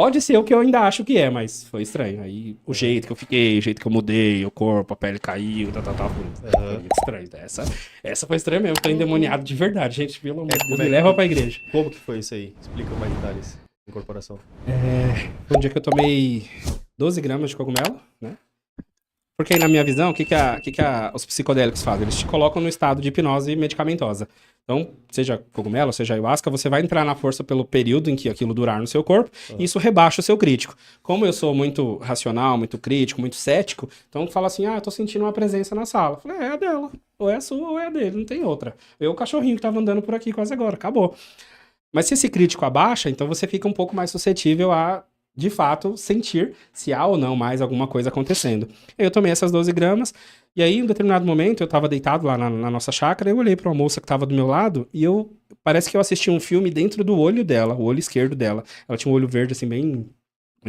Pode ser o que eu ainda acho que é, mas foi estranho. Aí o jeito que eu fiquei, o jeito que eu mudei, o corpo, a pele caiu, foi muito estranho. Essa foi estranha mesmo, tô endemoniado de verdade, gente. Pelo amor de Deus, me leva pra igreja. Como que foi isso aí? Explica mais detalhes. Incorporação. Foi um dia que eu tomei 12 gramas de cogumelo, né? Porque aí, na minha visão, os psicodélicos fazem? Eles te colocam no estado de hipnose medicamentosa. Então, seja cogumelo, seja ayahuasca, você vai entrar na força pelo período em que aquilo durar no seu corpo, e isso rebaixa o seu crítico. Como eu sou muito racional, muito crítico, muito cético, então fala assim, eu tô sentindo uma presença na sala. Eu falei, é a dela. Ou é a sua ou é a dele, não tem outra. Eu, o cachorrinho que tava andando por aqui quase agora, acabou. Mas se esse crítico abaixa, então você fica um pouco mais suscetível a, de fato, sentir se há ou não mais alguma coisa acontecendo. Eu tomei essas 12 gramas, e aí, em um determinado momento, eu tava deitado lá na nossa chácara, eu olhei pra uma moça que tava do meu lado, e parece que eu assisti um filme dentro do olho dela, o olho esquerdo dela. Ela tinha um olho verde, assim, bem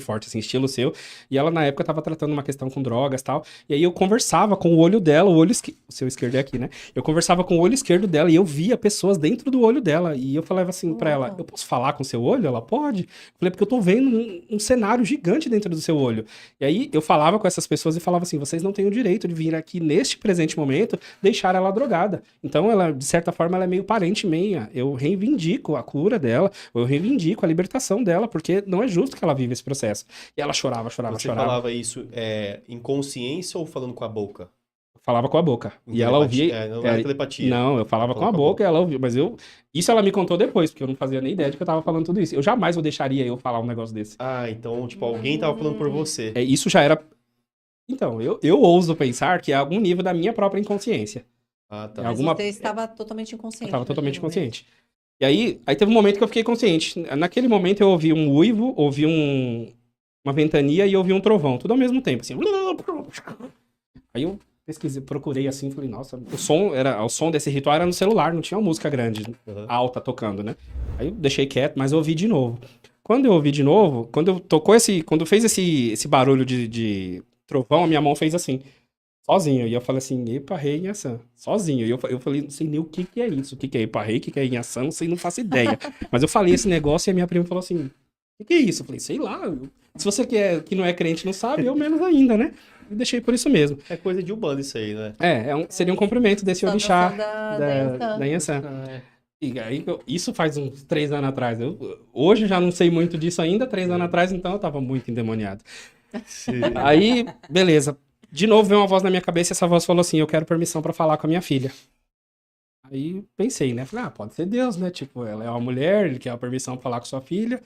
forte, assim, estilo seu. E ela, na época, tava tratando uma questão com drogas e tal. E aí eu conversava com o olho dela, o seu esquerdo é aqui, né? Eu conversava com o olho esquerdo dela e eu via pessoas dentro do olho dela. E eu falava assim pra ela, eu posso falar com o seu olho? Ela pode? Eu falei, porque eu tô vendo um cenário gigante dentro do seu olho. E aí eu falava com essas pessoas e falava assim, vocês não têm o direito de vir aqui neste presente momento deixar ela drogada. Então ela, de certa forma, ela é meio parente minha. Eu reivindico a cura dela, eu reivindico a libertação dela, porque não é justo que ela viva esse processo. E ela chorava. Você falava isso em consciência ou falando com a boca? Eu falava com a boca. E ela ouvia. Não era telepatia. Não, eu falava com a boca e ela ouvia. Mas isso ela me contou depois, porque eu não fazia nem ideia de que eu tava falando tudo isso. Eu jamais deixaria eu falar um negócio desse. Então, tipo, alguém tava falando por você. Isso já era. Então, eu ouso pensar que é algum nível da minha própria inconsciência. Tá. Mas você estava totalmente inconsciente. Eu estava totalmente consciente. E aí teve um momento que eu fiquei consciente. Naquele momento eu ouvi um uivo, ouvi uma ventania e ouvi um trovão, tudo ao mesmo tempo, assim. Aí eu pesquisei, procurei assim, falei, nossa, o som desse ritual era no celular, não tinha uma música grande, alta tocando, né? Aí eu deixei quieto, mas eu ouvi de novo. Quando eu ouvi de novo, quando fez esse barulho de trovão, a minha mão fez assim. Sozinho. E eu falei assim, epa, rei em ação. Sozinho. E eu falei, não sei nem o que é isso. O que é epa, rei, o que é em ação, não sei, não faço ideia. Mas eu falei esse negócio e a minha prima falou assim, o que é isso? Eu falei, sei lá. Se você que não é crente não sabe, eu menos ainda, né? E deixei por isso mesmo. É coisa de Umbanda isso aí, né? Seria um cumprimento desse orixá da Yansan. E aí, isso faz uns 3 anos atrás. Hoje eu já não sei muito disso ainda, 3 anos atrás, então eu tava muito endemoniado. Sim. Aí, beleza. De novo veio uma voz na minha cabeça e essa voz falou assim, eu quero permissão pra falar com a minha filha. Aí pensei, né? Falei, pode ser Deus, né? Tipo, ela é uma mulher, ele quer a permissão pra falar com sua filha.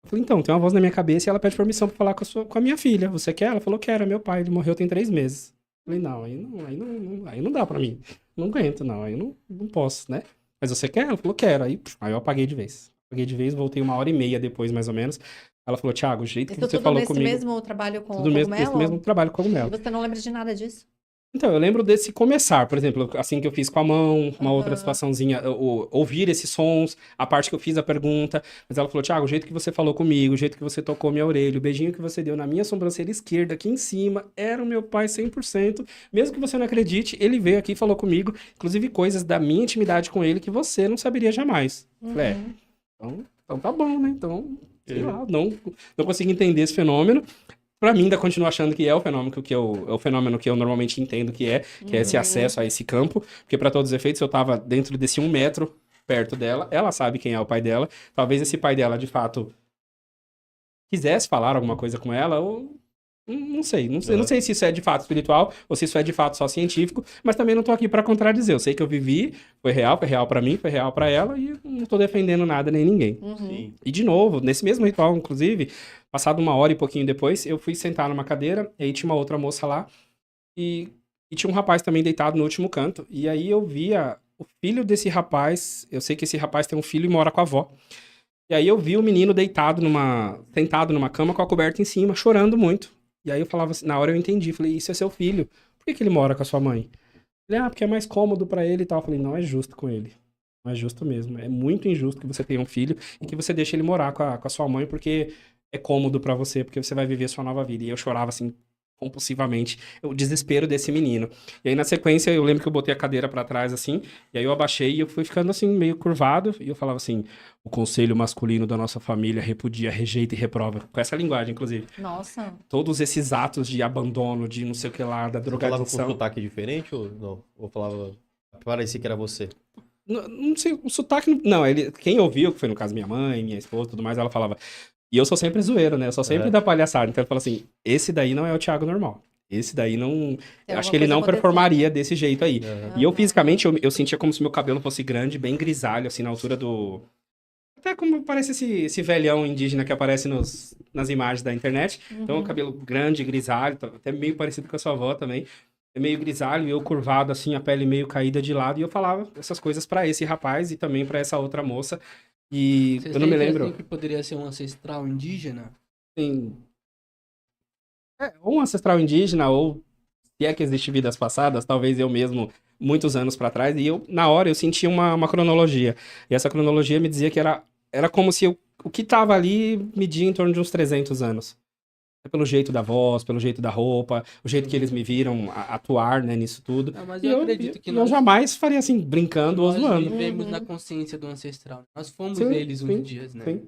Eu falei, então, tem uma voz na minha cabeça e ela pede permissão pra falar com a minha filha. Você quer? Ela falou, quero, é meu pai, ele morreu tem 3 meses. Eu falei, não, aí não dá pra mim. Não aguento, não, aí não posso, né? Mas você quer? Ela falou, quero. Aí eu apaguei de vez. Voltei 1h30 depois, mais ou menos. Ela falou, Thiago, o jeito que você falou comigo... Nesse mesmo trabalho com tudo cogumelo? Nesse mesmo trabalho com cogumelo. E você não lembra de nada disso? Então, eu lembro desse começar, por exemplo, assim que eu fiz com a mão, uma outra situaçãozinha, ouvir esses sons, a parte que eu fiz a pergunta, mas ela falou, Thiago, o jeito que você falou comigo, o jeito que você tocou minha orelha, o beijinho que você deu na minha sobrancelha esquerda, aqui em cima, era o meu pai 100%, mesmo que você não acredite, ele veio aqui e falou comigo, inclusive coisas da minha intimidade com ele que você não saberia jamais. Falei, então tá bom, né, então, sei lá, não consigo entender esse fenômeno. Pra mim, ainda continuo achando que é o fenômeno que eu normalmente entendo que é esse acesso a esse campo, porque para todos os efeitos eu tava dentro desse 1 metro perto dela, ela sabe quem é o pai dela, talvez esse pai dela, de fato, quisesse falar alguma coisa com ela, ou não sei se isso é de fato espiritual, ou se isso é de fato só científico, mas também não tô aqui pra contradizer, eu sei que eu vivi, foi real pra mim, foi real pra ela, e não tô defendendo nada nem ninguém. E de novo, nesse mesmo ritual, inclusive, passado 1 hora e pouquinho depois, eu fui sentar numa cadeira, e aí tinha uma outra moça lá, e tinha um rapaz também deitado no último canto, e aí eu via o filho desse rapaz, eu sei que esse rapaz tem um filho e mora com a avó, e aí eu vi o menino sentado numa cama com a coberta em cima, chorando muito. E aí eu falava assim, na hora eu entendi, falei, isso é seu filho, por que ele mora com a sua mãe? Ele, porque é mais cômodo pra ele e tal. Eu falei, não é justo com ele, não é justo mesmo, é muito injusto que você tenha um filho e que você deixe ele morar com a sua mãe, porque é cômodo pra você, porque você vai viver sua nova vida. E eu chorava assim, compulsivamente, o desespero desse menino. E aí, na sequência, eu lembro que eu botei a cadeira pra trás, assim, e aí eu abaixei e eu fui ficando, assim, meio curvado, e eu falava assim, o conselho masculino da nossa família repudia, rejeita e reprova. Com essa linguagem, inclusive. Nossa. Todos esses atos de abandono, de não sei o que lá, da Você falava com drogadição. sotaque diferente ou não? Ou falava... Parecia que era você. Não sei, o sotaque... Não, quem ouviu, que foi no caso minha mãe, minha esposa, tudo mais, ela falava... E eu sou sempre zoeiro, né? Eu sou sempre da palhaçada. Então ele fala assim, esse daí não é o Thiago normal. Esse daí não... Tem Eu acho alguma que ele coisa não acontecendo. performaria desse jeito aí. Aham. E eu, fisicamente, eu sentia como se meu cabelo fosse grande, bem grisalho, assim, na altura do... Até como parece esse velhão indígena que aparece nas imagens da internet. Então, o cabelo grande, grisalho, até meio parecido com a sua avó também. É meio grisalho, eu curvado, assim, a pele meio caída de lado. E eu falava essas coisas pra esse rapaz e também pra essa outra moça. E Você eu não me sente lembro... assim que poderia ser um ancestral indígena? Assim, ou um ancestral indígena, ou se é que existe vidas passadas, talvez eu mesmo, muitos anos pra trás, e eu, na hora, eu sentia uma cronologia. E essa cronologia me dizia que era como se o que tava ali media em torno de uns 300 anos. Pelo jeito da voz, pelo jeito da roupa, o jeito que eles me viram atuar, né, nisso tudo. Não, mas E eu acredito que eu nós, jamais faria assim, brincando ou nós zoando. vivemos na consciência do ancestral. Nós fomos Sim, eles sim, uns dias, né? sim.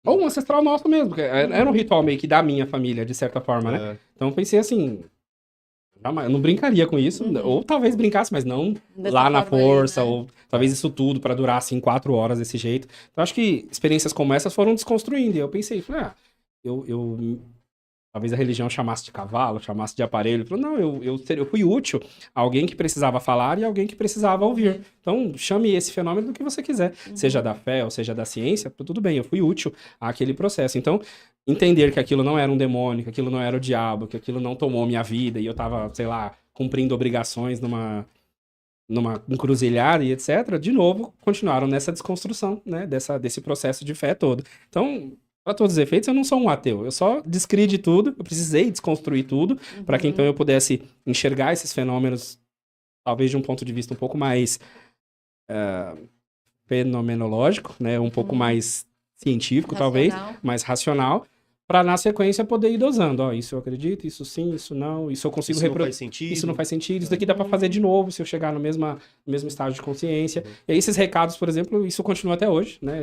Ou um ancestral nosso mesmo, porque era um ritual meio que da minha família, de certa forma, né? É. Então eu pensei assim, jamais, eu não brincaria com isso, ou talvez brincasse, mas não Dessa lá na forma aí, força, né? ou talvez isso tudo pra durar assim 4 horas desse jeito. Então acho que experiências como essas foram desconstruindo, e eu pensei, falei, talvez a religião chamasse de cavalo, chamasse de aparelho. Falou, não, eu fui útil a alguém que precisava falar e alguém que precisava ouvir. Então, chame esse fenômeno do que você quiser. Seja da fé ou seja da ciência, tudo bem, eu fui útil àquele processo. Então, entender que aquilo não era um demônio, que aquilo não era o diabo, que aquilo não tomou minha vida e eu tava, sei lá, cumprindo obrigações numa encruzilhada e etc., de novo, continuaram nessa desconstrução, né, desse processo de fé todo. Então, para todos os efeitos, eu não sou um ateu. Eu só descrevi de tudo, eu precisei desconstruir tudo, para que então eu pudesse enxergar esses fenômenos, talvez de um ponto de vista um pouco mais fenomenológico, né, um pouco mais científico, talvez, mais racional, para na sequência poder ir dosando. Ó, isso eu acredito, isso sim, isso não, isso eu consigo Isso não faz sentido. Isso não faz sentido, isso daqui dá para fazer de novo se eu chegar no mesmo estágio de consciência. E aí esses recados, por exemplo, isso continua até hoje, né?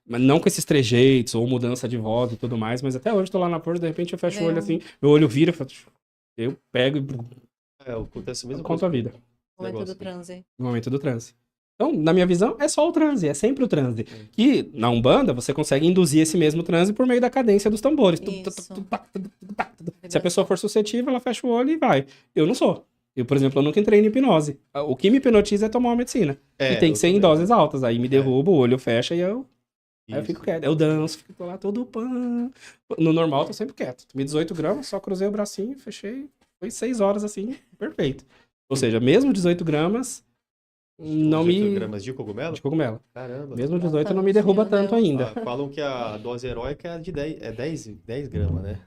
Mas não com esses trejeitos ou mudança de voz e tudo mais, mas até hoje eu tô lá na porta, de repente eu fecho o olho assim, meu olho vira, eu pego e Acontece a mesma conto a vida. Momento do transe. No momento do transe. Então, na minha visão, é só o transe, é sempre o transe. E na Umbanda, você consegue induzir esse mesmo transe por meio da cadência dos tambores. Se a pessoa for suscetível, ela fecha o olho e vai. Eu não sou. Eu, por exemplo, eu nunca entrei em hipnose. O que me hipnotiza é tomar uma medicina. E tem que ser em doses altas. Aí me derruba, o olho fecha e aí eu fico quieto. Eu danço, fico lá todo pan. No normal, eu tô sempre quieto. Tomei 18 gramas, só cruzei o bracinho, fechei. Foi 6 horas assim, perfeito. Ou seja, mesmo 18 gramas, não 18 me... gramas de cogumelo? De cogumelo. Caramba. Mesmo 18 não me derruba tanto ainda. Falam que a dose heróica é de 10 gramas, né?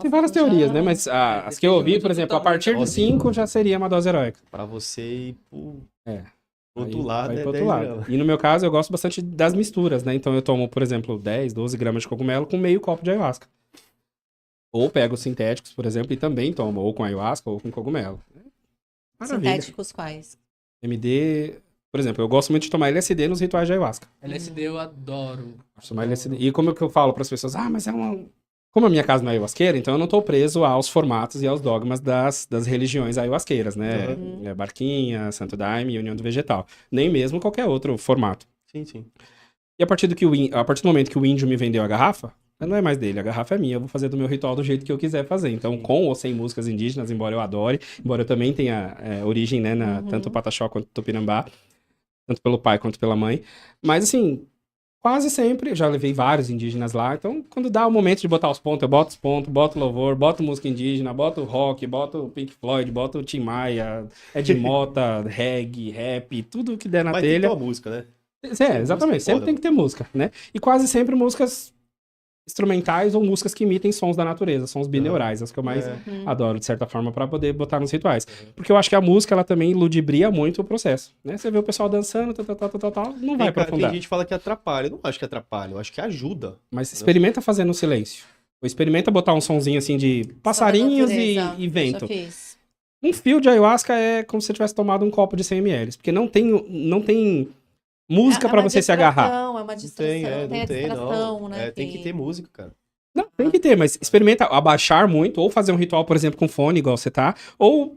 Tem várias teorias, né? Mas as que eu ouvi, por exemplo, a partir de 5 já seria uma dose heróica. Pra você ir pro Aí outro lado, vai é pro 10 outro lado. gramas. E no meu caso, eu gosto bastante das misturas, né? Então eu tomo, por exemplo, 10, 12 gramas de cogumelo com meio copo de ayahuasca. Ou pego sintéticos, por exemplo, e também tomo, ou com ayahuasca ou com cogumelo. Maravilha. Sintéticos quais? MD, por exemplo, eu gosto muito de tomar LSD nos rituais de ayahuasca. LSD eu adoro. Tomar LSD. E como que eu falo para as pessoas? Mas é uma... Como a minha casa não é ayahuasqueira, então eu não tô preso aos formatos e aos dogmas das religiões ayahuasqueiras, né? Barquinha, Santo Daime e União do Vegetal. Nem mesmo qualquer outro formato. Sim, sim. E a partir do momento que o índio me vendeu a garrafa, não é mais dele, a garrafa é minha, eu vou fazer do meu ritual do jeito que eu quiser fazer. Então, com ou sem músicas indígenas, embora eu adore, embora eu também tenha origem, né, tanto o Pataxó quanto o Tupinambá, tanto pelo pai quanto pela mãe. Mas, assim, quase sempre, eu já levei vários indígenas lá, então, quando dá o momento de botar os pontos, eu boto os pontos, boto louvor, boto música indígena, boto rock, boto Pink Floyd, boto Tim Maia, Ed Mota, reggae, rap, tudo que der na Mas telha. tem uma música, né? Exatamente, sempre tem que ter música, né? E quase sempre músicas instrumentais ou músicas que imitem sons da natureza, sons bineurais, as que eu mais adoro, de certa forma, para poder botar nos rituais. Porque eu acho que a música, ela também ludibria muito o processo, né? Você vê o pessoal dançando, não vai aprofundar. Tem gente que fala que atrapalha. Eu não acho que atrapalha, eu acho que ajuda. Mas experimenta fazer no silêncio. Ou experimenta botar um sonzinho assim de passarinhos natureza. e vento. Já fiz. Um fio de ayahuasca é como se você tivesse tomado um copo de 100 ml, porque não tem música pra uma você se agarrar. distração, É uma distração, tem a distração, não. né? Tem que ter música, cara. Não, tem que ter, mas experimenta abaixar muito, ou fazer um ritual, por exemplo, com fone, igual você tá, ou